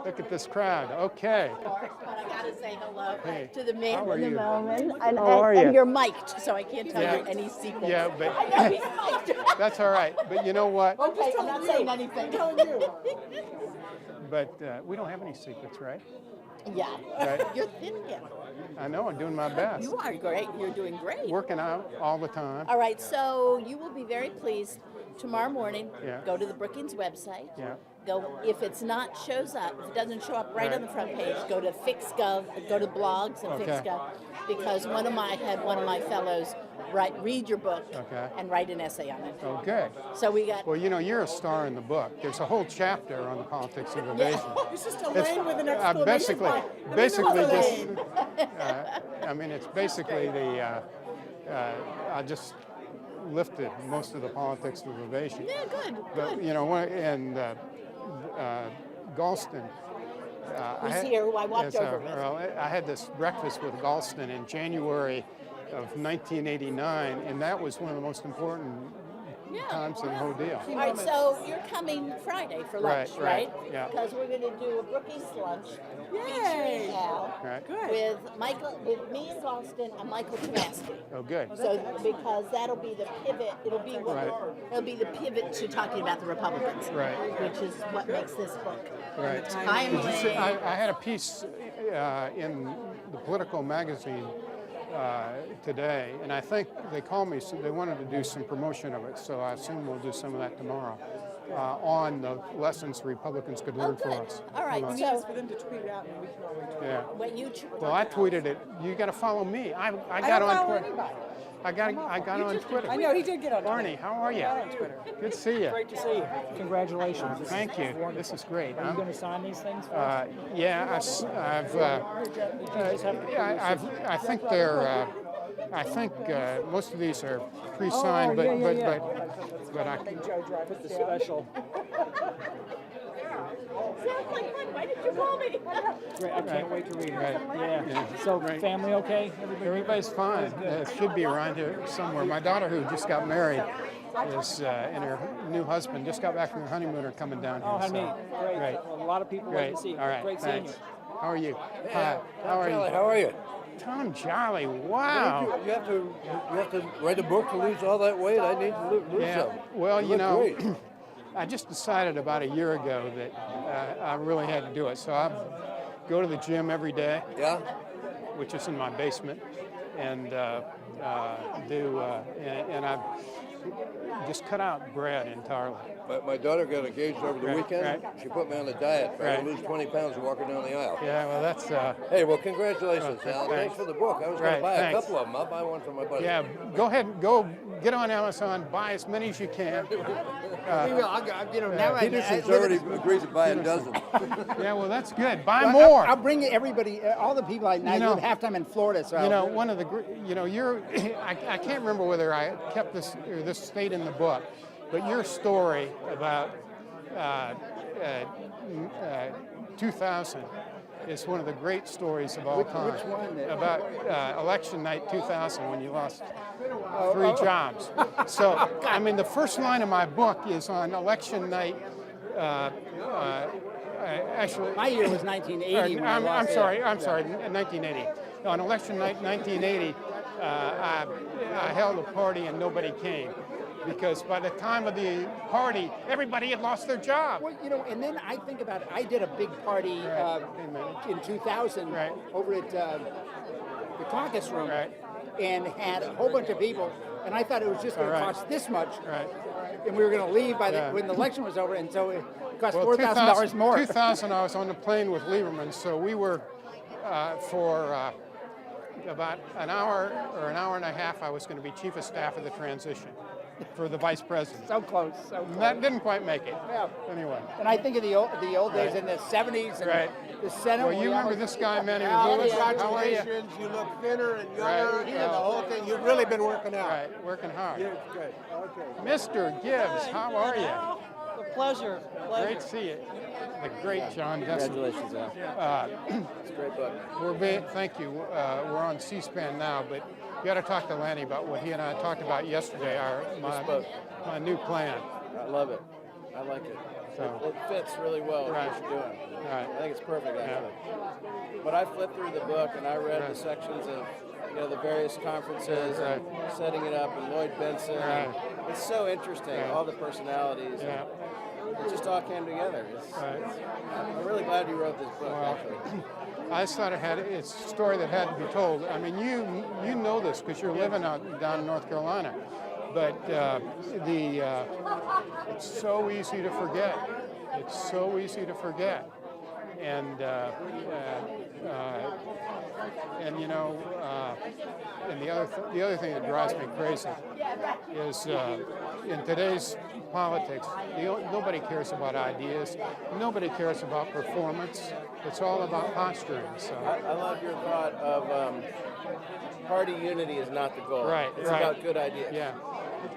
Look at this crowd. Okay. But I gotta say hello Hey, to the man how are in the you? moment. How are you? And you're mic'd, so I can't tell Yeah. you any secrets. Yeah, but I know he's mic'd. that's all right. But you know what? Okay, I'm not saying anything. But we don't have any secrets, right? Yeah. Right. You're thin again. I know. I'm doing my best. You are great. You're doing great. Working out all the time. All right, so you will be very pleased tomorrow morning. Yeah. Go to the Brookings website. Yeah. Go if it's not shows up, if it doesn't show up right on the front page, go to FixGov, go to blogs and Okay. FixGov, because one of my fellows read your book and write an essay on it. Oh, good. So we got. Well, you know, you're a star in the book. There's a whole chapter on the politics of evasion. It's just a lane with an exclamation basically point. just. I mean, it's basically I just lifted most of the politics of evasion. Yeah, good. But you know, and Galston. Who's here? Who I walked over with. Well, I had this breakfast with Galston in January of 1989, and that was one of the most important times in the whole deal. All right, so you're coming Friday for lunch, right? Yeah. Because we're going to do a Brookings lunch featuring Al with me and Galston and Michael Tomasky. Oh, good. So because that'll be the pivot, it'll be the pivot to talking about the Republicans, which is what makes this book. Right. Timely. I had a piece in the Political magazine today, and I think they called me, so they wanted to do some promotion of it, so I assume we'll do some of that tomorrow on the lessons Republicans could learn from us. All right, We asked for them to tweet it out, and we can always tweet it. Well, I tweeted it. You got to follow me. I got on Twitter. I got on Twitter. I know, he did get on Twitter. Barney, how are you? On Twitter. Good to see you. Great to see you. Congratulations. Thank you. This is great. Are you going to sign these things? Yeah, I think they're. I think most of these are pre-signed, but I can. Put the special. Sounds like fun. Why did you call me? Great. I can't wait to read it. Yeah. So, family okay? Everybody's fine. It should be around here somewhere. My daughter, who just got married, is and her new husband just got back from their honeymoon, are coming down here. Oh, how neat. Great. Great. Well, a lot of people like to see you. All right. Great seeing Thanks. you. How are you? Hi. How are you? How are you? Tom Jolly. Wow. You have to write a book to lose all that weight. I need to lose some. Well, You you look know, great. I just decided about a year ago that I really had to do it. So I go to the gym every day. Yeah. Which is in my basement, and and I just cut out bread entirely. My daughter got engaged over the weekend. She put me on a diet. I had to lose 20 pounds walking down the aisle. Yeah, well, that's. Hey, well, congratulations, Al. Thanks for the book. I was going to buy a couple of them. I'll buy one for my buddy. Yeah, go ahead, go get on Amazon, buy as many as you can. Peterson's already agreed to buy a dozen. Yeah, well, that's good. Buy more. I'll bring everybody, all the people I know. Half time in Florida, so you know, one of the, you know, I can't remember whether I kept this or this stayed in the book, but your story about 2000 is one of the great stories of all time. Which one? About election night 2000 when you lost 3 jobs. So, I mean, the first line of my book is on election night. Actually, my year was 1980. I'm sorry, 1980. On election night 1980, I held a party and nobody came. Because by the time of the party, everybody had lost their job. Well, you know, and then I think about it. I did a big party in 2000 over at the caucus room and had a whole bunch of people, and I thought it was just going to cost this much, and we were going to leave by when the election was over, and so it cost $4,000 more. 2000, I was on the plane with Lieberman, so we were for about an hour or an hour and a half, I was going to be chief of staff of the transition for the vice president. So close. That didn't quite make it. Yeah. Anyway. And I think of the old days in the 70s and the Senate. Well, you remember this guy, Manny Lewis? How are you? Congratulations. You look thinner and younger and the whole thing. You've really been working out. Right, working hard. Yeah, good. Okay. Mr. Gibbs, how are you? A pleasure. Great to see you. The great John Dessel. Congratulations, Al. It's a great book. Thank you. We're on C-SPAN now, but you got to talk to Lanny about what he and I talked about yesterday, my new plan. I love it. I like it. So It fits really well with Right. what you're doing. Right. I think it's perfect, actually. But I flipped through the book and I read the sections of the various conferences and setting it up, and Lloyd Benson. Right. It's so interesting, all the personalities. yeah. It just all came together. I'm really glad you wrote this book, Well, actually. I just thought it's a story that had to be told. I mean, you know this because you're living out down in North Carolina, but it's so easy to forget. It's so easy to forget, and and the other thing that drives me crazy is in today's politics, nobody cares about ideas. Nobody cares about performance. It's all about posturing. So I love your thought of party unity is not the goal. Right, It's right. about good ideas. yeah.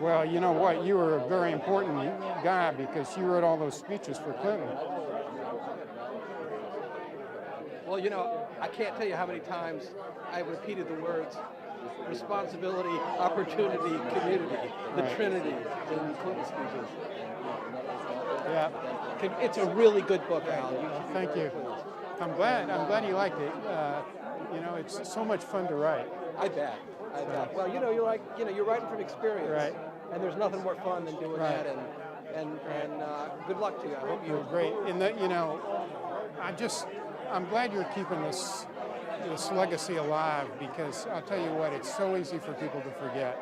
Well, you know what? You were a very important guy because you wrote all those speeches for Clinton. Well, I can't tell you how many times I've repeated the words responsibility, opportunity, community, the Right. Trinity in Clinton speeches. Yeah. It's a really good book, Al. Thank you. I'm glad you liked it. It's so much fun to write. I bet. Well, you're writing from experience, Right. And there's nothing more fun than doing Right. that. And good luck to you. I hope You're great. And I'm glad you're keeping this legacy alive because I'll tell you what, it's so easy for people to forget.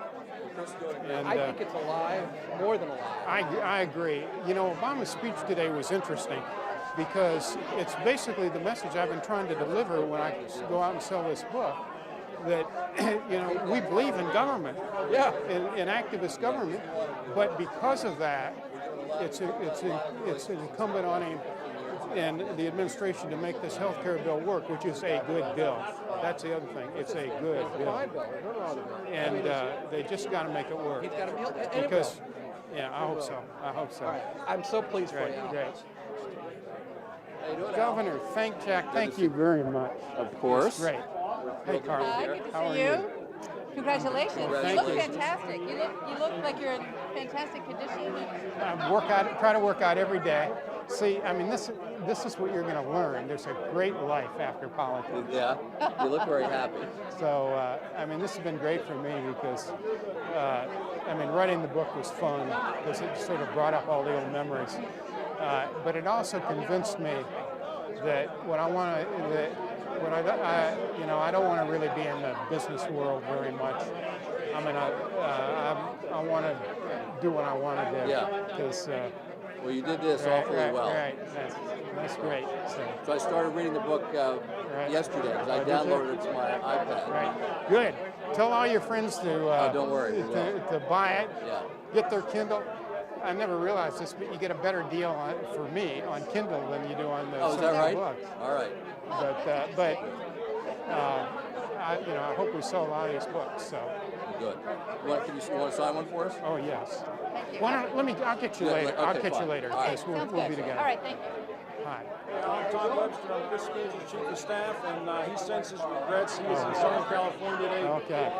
And I think it's alive, more than alive. I agree. Obama's speech today was interesting because it's basically the message I've been trying to deliver when I go out and sell this book, that we believe in government, in activist government, but because of that, it's incumbent on him and the administration to make this health care bill work, which is a good bill. That's the other thing. It's a good bill. Fine bill. There's nothing wrong with it. And they just got to make it work. He's got to Because, I hope so. I hope so. All right. I'm so pleased for you, Al. Great. How you doing, Al? Governor, thank you very much. Of course. Great. Hey, Carl. Hi, good to How see are you. Congratulations. You Thank look you. fantastic. You look like you're in fantastic condition. Try to work out every day. See, I mean, this is what you're going to learn. There's a great life after politics. Yeah, you look very happy. So, this has been great for me because, writing the book was fun because it sort of brought up all the old memories. But it also convinced me that I don't want to really be in the business world very much. I want to do what I want to do. Yeah. Because. Well, you did this awfully well. Right. That's great. So I started reading the book yesterday because I downloaded it to my iPad. Right. Good. Tell all your friends to. Don't worry. To buy it. Yeah. Get their Kindle. I never realized this, but you get a better deal for me on Kindle than you do on the. Oh, is that right? Books. All right. I hope we sell a lot of these books. So. Good. You want to sign one for us? Oh yes. Thank you. I'll get you later. Okay, I'll catch you fine. later. All right. Yes, we'll Sounds be good. together. All right, thank you. Hi. I'm Tom Webster. I'm Chris Gaines' chief of staff, and he sends his regrets. He is in Southern California today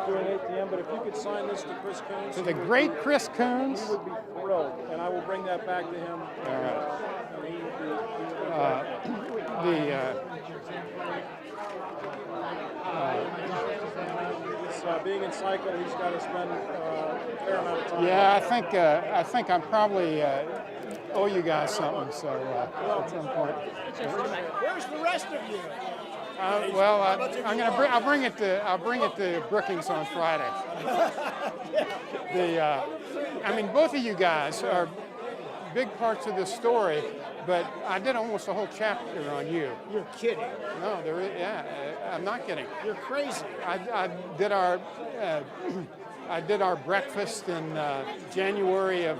doing ATM. But if you could sign this to Chris Coons, To the great Chris Coons. he would be thrilled, and I will bring that back to him. All right. And he would be being in cycle, he's got to spend a fair amount of time. Yeah, I think I'm probably owe you guys something. So at some point. Where's the rest of you? I'll bring it to Brookings on Friday. Both of you guys are big parts of this story, but I did almost a whole chapter on you. You're kidding. No, I'm not kidding. You're crazy. I did our breakfast in January of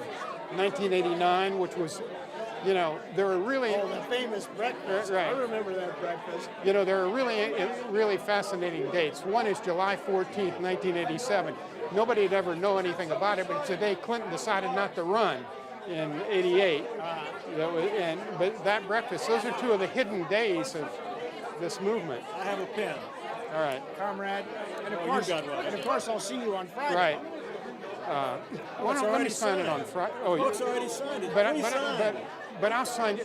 1989, which was, there were really the famous breakfast. Right. I remember that breakfast. there are really fascinating dates. One is July 14th, 1987. Nobody had ever known anything about it, but it's the day Clinton decided not to run in '88. But that breakfast, those are two of the hidden days of this movement. I have a pen. All right. Comrade. And of course, I'll see you on Friday. Right. Let me sign it on Friday. Oh, Book's already signed. It's but but I'll sign.